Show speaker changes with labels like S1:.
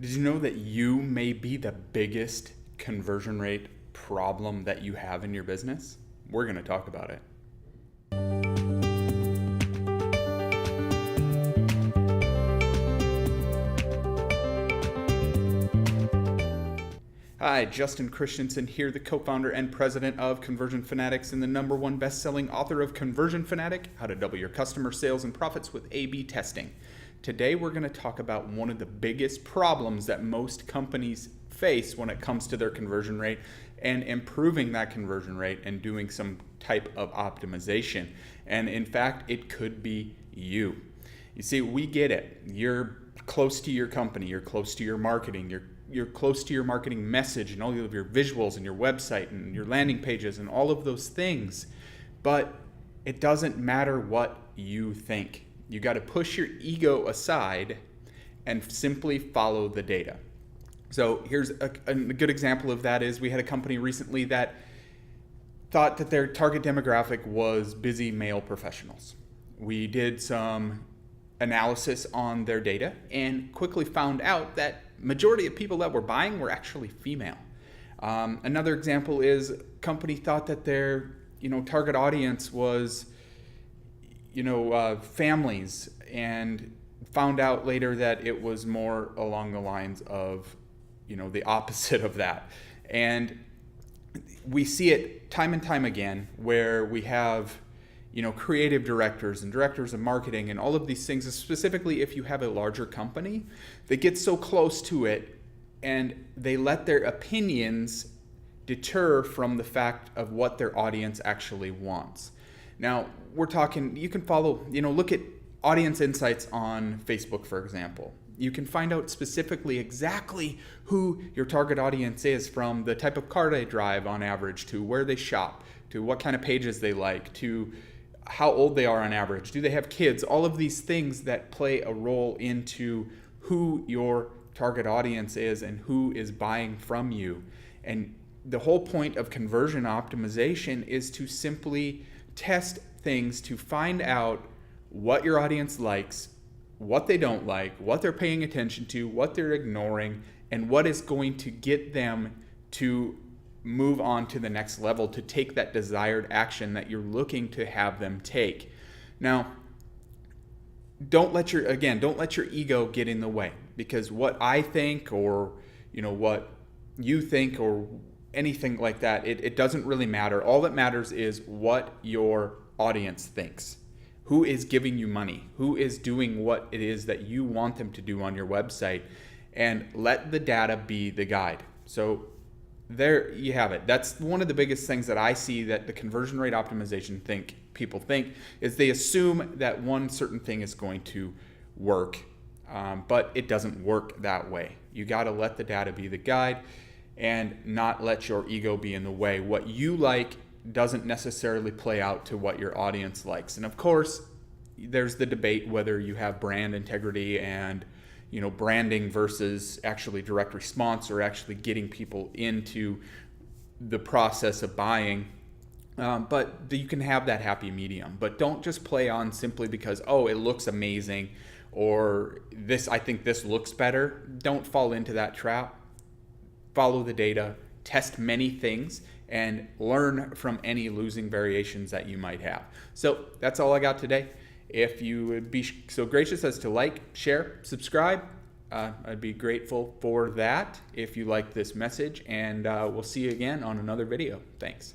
S1: Did you know that you may be the biggest conversion rate problem that you have in your business? We're going to talk about it. Hi, Justin Christensen here, the co-founder and president of Conversion Fanatics and the #1 best-selling author of Conversion Fanatic, How to Double Your Customer Sales and Profits with A/B Testing. Today we're going to talk about one of the biggest problems that most companies face when it comes to their conversion rate and improving that conversion rate and doing some type of optimization. And in fact, it could be you. You see, we get it. You're close to your company, you're close to your marketing, you're close to your marketing message and all of your visuals and your website and your landing pages and all of those things. But it doesn't matter what you think. You got to push your ego aside and simply follow the data. So here's a good example of that is we had a company recently that thought that their target demographic was busy male professionals. We did some analysis on their data and quickly found out that majority of people that were buying were actually female. Another example is company thought that their target audience was families, and found out later that it was more along the lines of the opposite of that. And we see it time and time again where we have creative directors and directors of marketing and all of these things, specifically if you have a larger company, they get so close to it and they let their opinions deter from the fact of what their audience actually wants. Now, we're talking, you can follow, look at audience insights on Facebook, for example. You can find out specifically exactly who your target audience is, from the type of car they drive on average, to where they shop, to what kind of pages they like, to how old they are on average. Do they have kids? All of these things that play a role into who your target audience is and who is buying from you. And the whole point of conversion optimization is to simply test things to find out what your audience likes, what they don't like, what they're paying attention to, what they're ignoring, and what is going to get them to move on to the next level, to take that desired action that you're looking to have them take. Now, don't let your ego get in the way, because what I think or what you think or anything like that, it doesn't really matter. All that matters is what your audience thinks. Who is giving you money? Who is doing what it is that you want them to do on your website? And let the data be the guide. So there you have it. That's one of the biggest things that I see that the conversion rate optimization people think is they assume that one certain thing is going to work, but it doesn't work that way. You got to let the data be the guide and not let your ego be in the way. What you like doesn't necessarily play out to what your audience likes. And of course, there's the debate whether you have brand integrity and branding versus actually direct response or actually getting people into the process of buying. But you can have that happy medium. But don't just play on simply because, it looks amazing, or I think this looks better. Don't fall into that trap. Follow the data, test many things, and learn from any losing variations that you might have. So that's all I got today. If you would be so gracious as to like, share, subscribe, I'd be grateful for that if you like this message, and we'll see you again on another video. Thanks.